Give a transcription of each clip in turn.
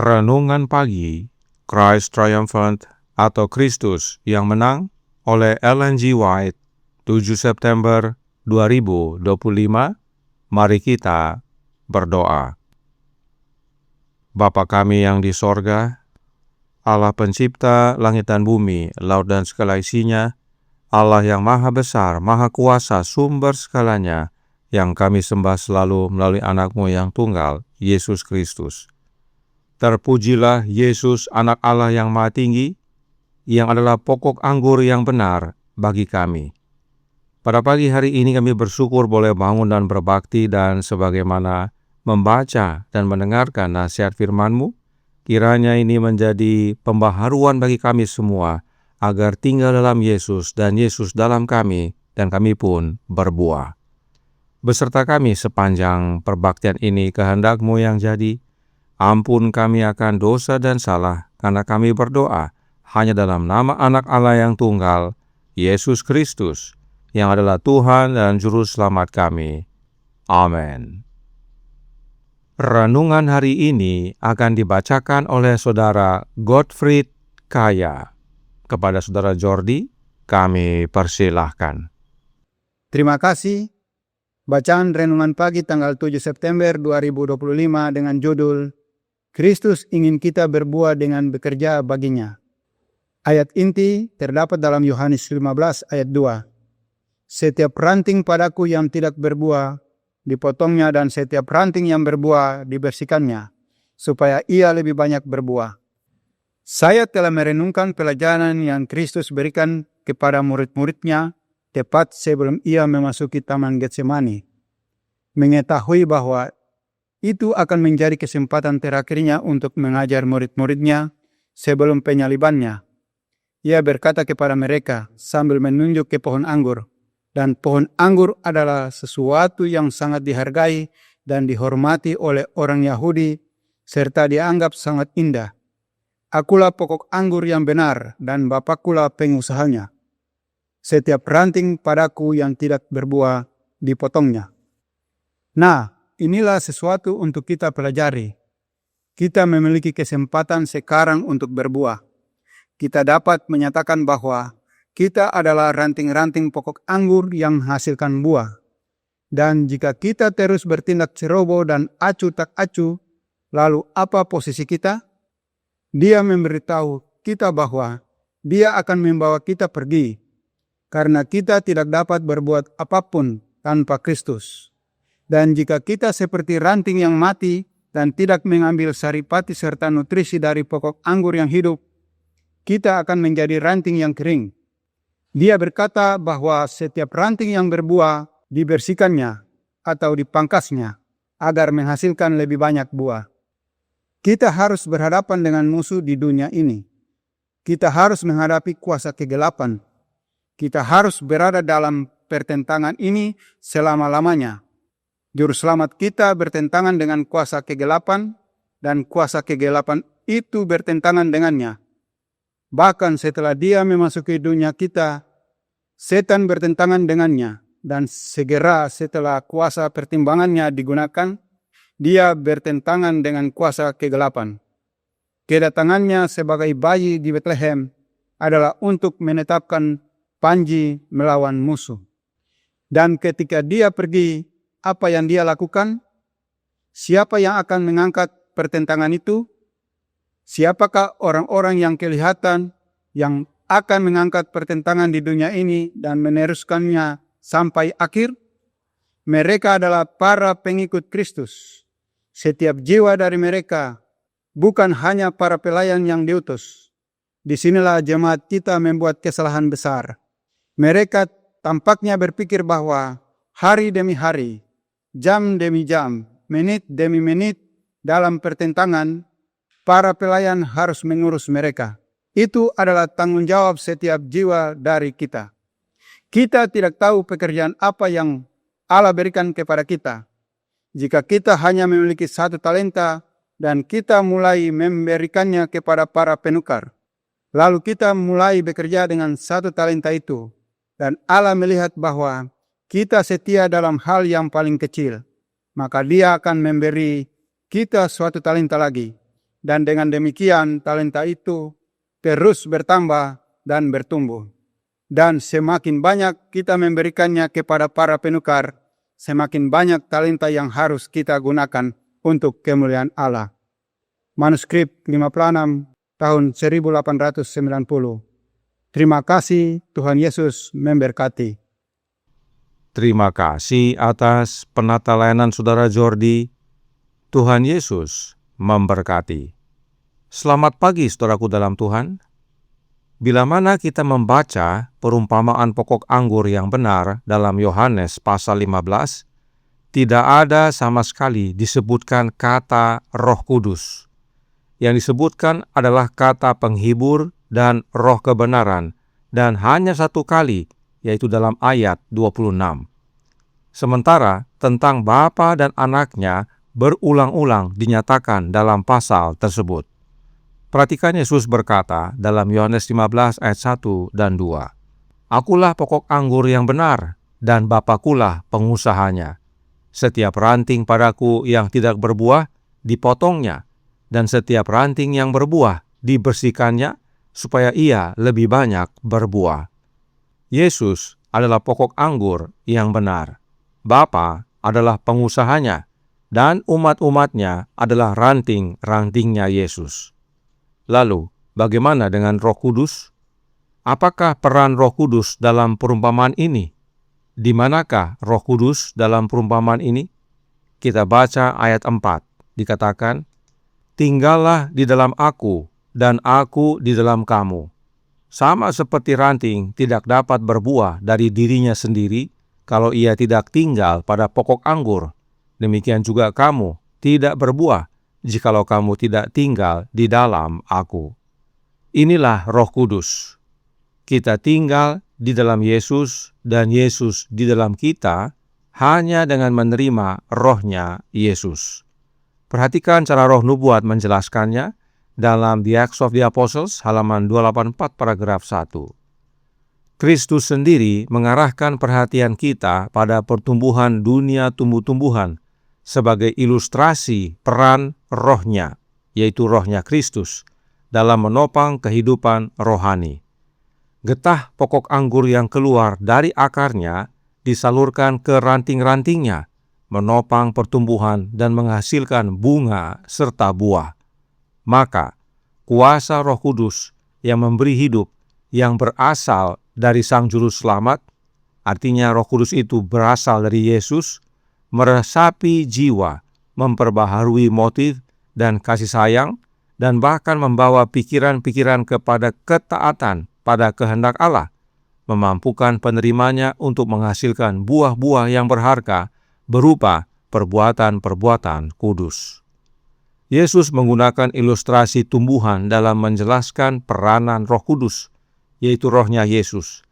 Renungan Pagi, Christ Triumphant atau Kristus yang Menang oleh Ellen G. White, 7 September 2025. Mari kita berdoa. Bapa kami yang di sorga, Allah pencipta langit dan bumi, laut dan segala isinya, Allah yang maha besar, maha kuasa, sumber segalanya, yang kami sembah selalu melalui anak-Mu yang tunggal, Yesus Kristus. Terpujilah Yesus, anak Allah yang maha tinggi, yang adalah pokok anggur yang benar bagi kami. Pada pagi hari ini kami bersyukur boleh bangun dan berbakti, dan sebagaimana membaca dan mendengarkan nasihat firman-Mu, kiranya ini menjadi pembaharuan bagi kami semua, agar tinggal dalam Yesus dan Yesus dalam kami, dan kami pun berbuah. Beserta kami sepanjang perbaktian ini, kehendak-Mu yang jadi. Ampun kami akan dosa dan salah, karena kami berdoa hanya dalam nama anak Allah yang tunggal, Yesus Kristus, yang adalah Tuhan dan Juru Selamat kami. Amin. Renungan hari ini akan dibacakan oleh Saudara Gottfried Kaya. Kepada Saudara Jordi, kami persilahkan. Terima kasih. Bacaan Renungan Pagi tanggal 7 September 2025 dengan judul Kristus ingin kita berbuah dengan bekerja baginya. Ayat inti terdapat dalam Yohanes 15 ayat 2. Setiap ranting padaku yang tidak berbuah, dipotongnya, dan setiap ranting yang berbuah, dibersihkannya, supaya ia lebih banyak berbuah. Saya telah merenungkan pelajaran yang Kristus berikan kepada murid-muridnya tepat sebelum ia memasuki Taman Getsemani. Mengetahui bahwa itu akan menjadi kesempatan terakhirnya untuk mengajar murid-muridnya sebelum penyalibannya. Ia berkata kepada mereka sambil menunjuk ke pohon anggur, dan pohon anggur adalah sesuatu yang sangat dihargai dan dihormati oleh orang Yahudi, serta dianggap sangat indah. Akulah pokok anggur yang benar, dan Bapakulah pengusahanya. Setiap ranting padaku yang tidak berbuah, dipotongnya. Nah, inilah sesuatu untuk kita pelajari. Kita memiliki kesempatan sekarang untuk berbuah. Kita dapat menyatakan bahwa kita adalah ranting-ranting pokok anggur yang menghasilkan buah. Dan jika kita terus bertindak ceroboh dan acuh tak acuh, lalu apa posisi kita? Dia memberitahu kita bahwa Dia akan membawa kita pergi, karena kita tidak dapat berbuat apapun tanpa Kristus. Dan jika kita seperti ranting yang mati dan tidak mengambil saripati serta nutrisi dari pokok anggur yang hidup, kita akan menjadi ranting yang kering. Dia berkata bahwa setiap ranting yang berbuah dibersihkannya atau dipangkasnya agar menghasilkan lebih banyak buah. Kita harus berhadapan dengan musuh di dunia ini. Kita harus menghadapi kuasa kegelapan. Kita harus berada dalam pertentangan ini selama-lamanya. Juru selamat kita bertentangan dengan kuasa kegelapan, dan kuasa kegelapan itu bertentangan dengannya. Bahkan setelah dia memasuki dunia kita, setan bertentangan dengannya, dan segera setelah kuasa pertimbangannya digunakan, dia bertentangan dengan kuasa kegelapan. Kedatangannya sebagai bayi di Bethlehem adalah untuk menetapkan panji melawan musuh. Dan ketika dia pergi, apa yang dia lakukan? Siapa yang akan mengangkat pertentangan itu? Siapakah orang-orang yang kelihatan yang akan mengangkat pertentangan di dunia ini dan meneruskannya sampai akhir? Mereka adalah para pengikut Kristus. Setiap jiwa dari mereka bukan hanya para pelayan yang diutus. Disinilah jemaat kita membuat kesalahan besar. Mereka tampaknya berpikir bahwa hari demi hari, jam demi jam, menit demi menit dalam pertentangan, para pelayan harus mengurus mereka. Itu adalah tanggung jawab setiap jiwa dari kita. Kita tidak tahu pekerjaan apa yang Allah berikan kepada kita. Jika kita hanya memiliki 1 talenta dan kita mulai memberikannya kepada para penukar, lalu kita mulai bekerja dengan 1 talenta itu, dan Allah melihat bahwa kita setia dalam hal yang paling kecil, maka Dia akan memberi kita suatu talenta lagi. dan dengan demikian talenta itu terus bertambah dan bertumbuh. Dan semakin banyak kita memberikannya kepada para penukar, semakin banyak talenta yang harus kita gunakan untuk kemuliaan Allah. Manuskrip 56 tahun 1890. Terima kasih, Tuhan Yesus memberkati. Terima kasih atas penata layanan Saudara Jordi. Tuhan Yesus memberkati. Selamat pagi saudaraku dalam Tuhan. Bila mana kita membaca perumpamaan pokok anggur yang benar dalam Yohanes pasal 15, tidak ada sama sekali disebutkan kata Roh Kudus. Yang disebutkan adalah kata penghibur dan roh kebenaran, dan hanya satu kali, yaitu dalam ayat 26. Sementara tentang Bapa dan anaknya berulang-ulang dinyatakan dalam pasal tersebut. Perhatikan Yesus berkata dalam Yohanes 15 ayat 1 dan 2. Akulah pokok anggur yang benar, dan Bapakulah pengusahanya. Setiap ranting padaku yang tidak berbuah, dipotongnya, dan setiap ranting yang berbuah, dibersihkannya, supaya ia lebih banyak berbuah. Yesus adalah pokok anggur yang benar. Bapa adalah pengusahanya, dan umat-umatnya adalah ranting-rantingnya Yesus. Lalu, bagaimana dengan Roh Kudus? Apakah peran Roh Kudus dalam perumpamaan ini? Di manakah Roh Kudus dalam perumpamaan ini? Kita baca ayat 4, dikatakan, "Tinggallah di dalam aku, dan aku di dalam kamu. Sama seperti ranting tidak dapat berbuah dari dirinya sendiri, kalau ia tidak tinggal pada pokok anggur. Demikian juga kamu tidak berbuah, jikalau kamu tidak tinggal di dalam aku." Inilah Roh Kudus. Kita tinggal di dalam Yesus, dan Yesus di dalam kita, hanya dengan menerima rohnya Yesus. Perhatikan cara Roh Nubuat menjelaskannya dalam The Acts of the Apostles, halaman 284, paragraf 1. Kristus sendiri mengarahkan perhatian kita pada pertumbuhan dunia tumbuh-tumbuhan sebagai ilustrasi peran rohnya, yaitu rohnya Kristus, dalam menopang kehidupan rohani. Getah pokok anggur yang keluar dari akarnya disalurkan ke ranting-rantingnya, menopang pertumbuhan dan menghasilkan bunga serta buah. Maka, kuasa Roh Kudus yang memberi hidup, yang berasal dari Sang Juru Selamat, artinya Roh Kudus itu berasal dari Yesus, meresapi jiwa, memperbaharui motif dan kasih sayang, dan bahkan membawa pikiran-pikiran kepada ketaatan pada kehendak Allah, memampukan penerimanya untuk menghasilkan buah-buah yang berharga berupa perbuatan-perbuatan kudus. Yesus menggunakan ilustrasi tumbuhan dalam menjelaskan peranan Roh Kudus, yaitu rohnya Yesus.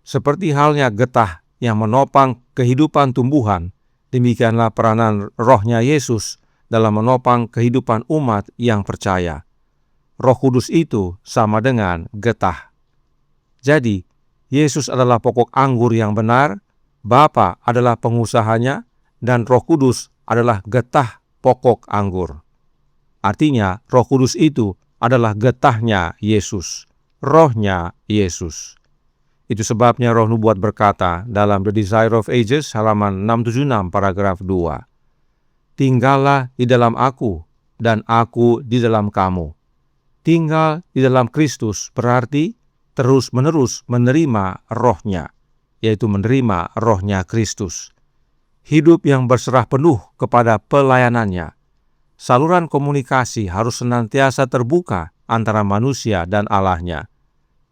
Seperti halnya getah yang menopang kehidupan tumbuhan, demikianlah peranan rohnya Yesus dalam menopang kehidupan umat yang percaya. Roh Kudus itu sama dengan getah. Jadi, Yesus adalah pokok anggur yang benar, Bapa adalah pengusahanya, dan Roh Kudus adalah getah pokok anggur. Artinya, Roh Kudus itu adalah getahnya Yesus, rohnya Yesus. Itu sebabnya Roh Nubuat berkata dalam The Desire of Ages, halaman 676, paragraf 2. "Tinggallah di dalam aku, dan aku di dalam kamu." Tinggal di dalam Kristus berarti terus-menerus menerima rohnya, yaitu menerima rohnya Kristus. Hidup yang berserah penuh kepada pelayanannya. Saluran komunikasi harus senantiasa terbuka antara manusia dan Allahnya.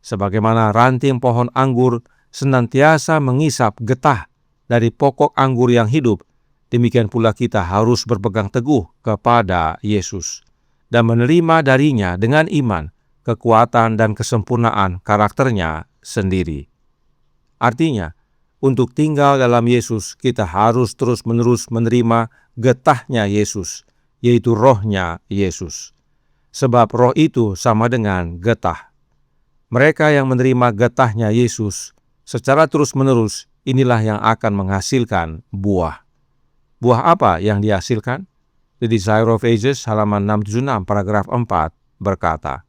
Sebagaimana ranting pohon anggur senantiasa mengisap getah dari pokok anggur yang hidup, demikian pula kita harus berpegang teguh kepada Yesus dan menerima darinya dengan iman, kekuatan dan kesempurnaan karakternya sendiri. Artinya, untuk tinggal dalam Yesus, kita harus terus-menerus menerima getahnya Yesus, yaitu rohnya Yesus. Sebab roh itu sama dengan getah. Mereka yang menerima getahnya Yesus secara terus-menerus, inilah yang akan menghasilkan buah. Buah apa yang dihasilkan? The Desire of Ages halaman 676 paragraf 4 berkata,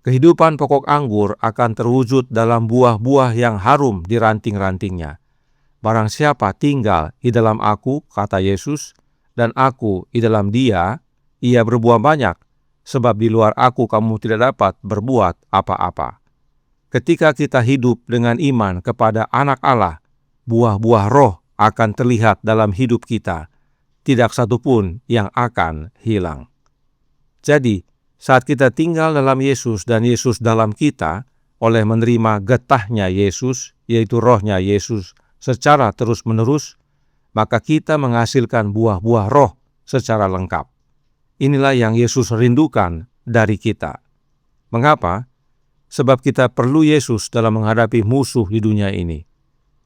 kehidupan pokok anggur akan terwujud dalam buah-buah yang harum di ranting-rantingnya. Barang siapa tinggal di dalam aku, kata Yesus, dan aku di dalam dia, ia berbuah banyak, sebab di luar aku kamu tidak dapat berbuat apa-apa. Ketika kita hidup dengan iman kepada Anak Allah, buah-buah roh akan terlihat dalam hidup kita. Tidak satu pun yang akan hilang. Jadi, saat kita tinggal dalam Yesus dan Yesus dalam kita, oleh menerima getahnya Yesus, yaitu rohnya Yesus, secara terus-menerus, maka kita menghasilkan buah-buah roh secara lengkap. Inilah yang Yesus rindukan dari kita. Mengapa? Sebab kita perlu Yesus dalam menghadapi musuh di dunia ini.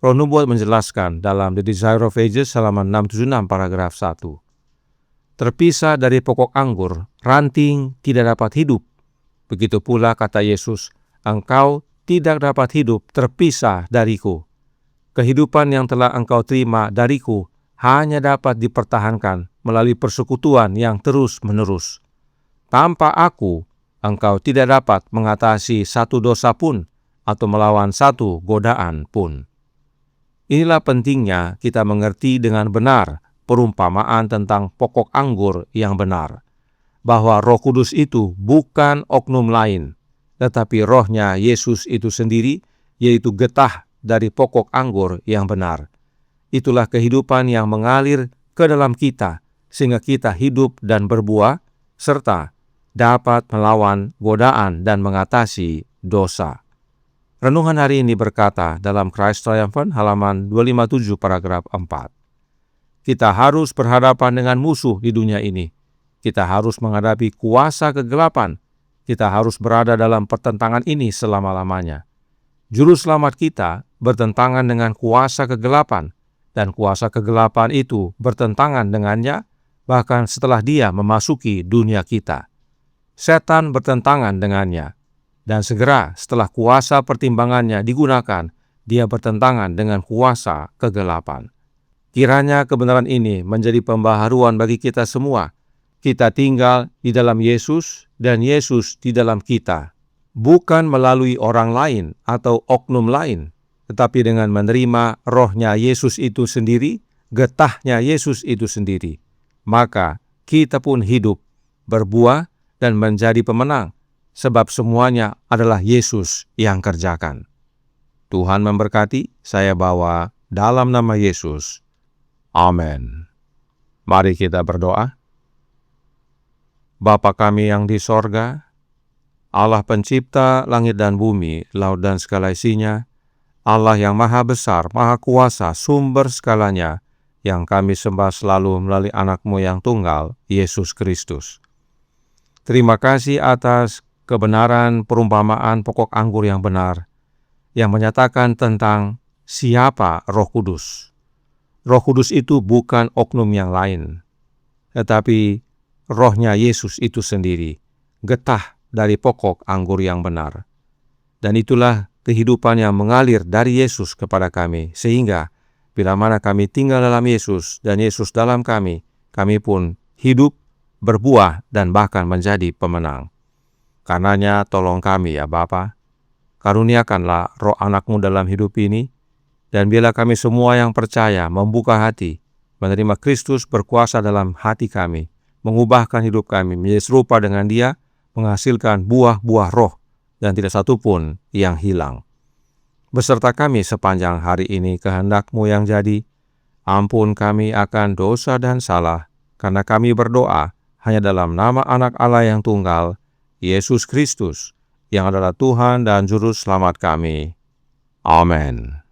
Roh Nubuat menjelaskan dalam The Desire of Ages halaman 676 paragraf 1. Terpisah dari pokok anggur, ranting tidak dapat hidup. Begitu pula kata Yesus, engkau tidak dapat hidup terpisah dariku. Kehidupan yang telah engkau terima dariku hanya dapat dipertahankan melalui persekutuan yang terus-menerus. Tanpa aku, engkau tidak dapat mengatasi satu dosa pun atau melawan satu godaan pun. Inilah pentingnya kita mengerti dengan benar perumpamaan tentang pokok anggur yang benar, bahwa Roh Kudus itu bukan oknum lain, tetapi rohnya Yesus itu sendiri, yaitu getah dari pokok anggur yang benar. Itulah kehidupan yang mengalir ke dalam kita, sehingga kita hidup dan berbuah, serta dapat melawan godaan dan mengatasi dosa. Renungan hari ini berkata dalam Christ Triumphant halaman 257 paragraf 4. Kita harus berhadapan dengan musuh di dunia ini. Kita harus menghadapi kuasa kegelapan. Kita harus berada dalam pertentangan ini selama-lamanya. Juru selamat kita bertentangan dengan kuasa kegelapan, dan kuasa kegelapan itu bertentangan dengannya bahkan setelah dia memasuki dunia kita. Setan bertentangan dengannya. Dan segera setelah kuasa pertimbangannya digunakan, dia bertentangan dengan kuasa kegelapan. Kiranya kebenaran ini menjadi pembaharuan bagi kita semua. Kita tinggal di dalam Yesus dan Yesus di dalam kita. Bukan melalui orang lain atau oknum lain, tetapi dengan menerima rohnya Yesus itu sendiri, getahnya Yesus itu sendiri. Maka kita pun hidup, berbuah, dan menjadi pemenang. Sebab semuanya adalah Yesus yang kerjakan. Tuhan memberkati, saya bawa dalam nama Yesus. Amin. Mari kita berdoa. Bapa kami yang di sorga, Allah pencipta langit dan bumi, laut dan segala isinya, Allah yang maha besar, maha kuasa, sumber segalanya, yang kami sembah selalu melalui anak-Mu yang tunggal, Yesus Kristus. Terima kasih atas kebenaran perumpamaan pokok anggur yang benar, yang menyatakan tentang siapa Roh Kudus. Roh Kudus itu bukan oknum yang lain, tetapi rohnya Yesus itu sendiri, getah dari pokok anggur yang benar. Dan itulah kehidupan yang mengalir dari Yesus kepada kami, sehingga bila mana kami tinggal dalam Yesus dan Yesus dalam kami, kami pun hidup, berbuah, dan bahkan menjadi pemenang. Karenanya tolong kami ya Bapa, karuniakanlah roh anak-Mu dalam hidup ini, dan biarlah kami semua yang percaya membuka hati, menerima Kristus berkuasa dalam hati kami, mengubahkan hidup kami menjadi serupa dengan Dia, menghasilkan buah-buah roh, dan tidak satu pun yang hilang. Beserta kami sepanjang hari ini kehendak-Mu yang jadi, ampun kami akan dosa dan salah, karena kami berdoa hanya dalam nama Anak Allah yang tunggal, Yesus Kristus, yang adalah Tuhan dan Juru Selamat kami. Amin.